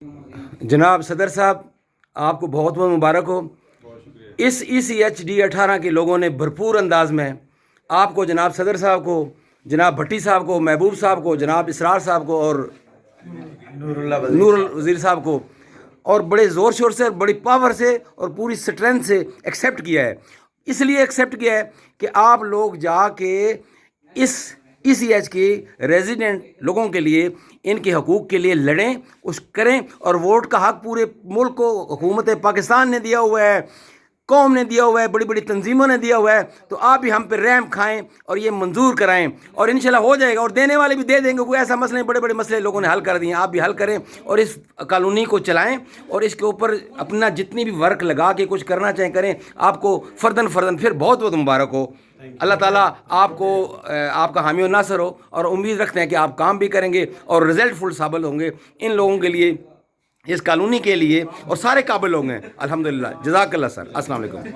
جناب صدر صاحب آپ کو بہت بہت مبارک ہو. اس ECHD18 کے لوگوں نے بھرپور انداز میں آپ کو، جناب صدر صاحب کو، جناب بھٹی صاحب کو، محبوب صاحب کو، جناب اسرار صاحب کو اور نور وزیر صاحب کو، اور بڑے زور شور سے، بڑی پاور سے اور پوری سٹرینتھ سے ایکسیپٹ کیا ہے. اس لیے ایکسیپٹ کیا ہے کہ آپ لوگ جا کے اس ECH کے ریزیڈنٹ لوگوں کے لیے، ان کے حقوق کے لیے لڑیں، اس کریں، اور ووٹ کا حق پورے ملک کو حکومت پاکستان نے دیا ہوا ہے، قوم نے دیا ہوا ہے، بڑی بڑی تنظیموں نے دیا ہوا ہے. تو آپ بھی ہم پہ رحم کھائیں اور یہ منظور کرائیں، اور انشاءاللہ ہو جائے گا، اور دینے والے بھی دے دیں گے. کوئی ایسا مسئلہ نہیں، بڑے بڑے مسئلے لوگوں نے حل کر دیے ہیں، آپ بھی حل کریں اور اس کالونی کو چلائیں، اور اس کے اوپر اپنا جتنی بھی ورک لگا کے کچھ کرنا چاہیں کریں. آپ کو فردن پھر بہت بہت مبارک ہو. اللہ تعالیٰ آپ کو آپ کا حامی و ناصر ہو، اور امید رکھتے ہیں کہ آپ کام بھی کریں گے اور رزلٹ فل ثابت ہوں گے ان لوگوں کے لیے، اس کالونی کے لیے، اور سارے قابل لوگ ہیں الحمدللہ. جزاک اللہ سر. السلام علیکم.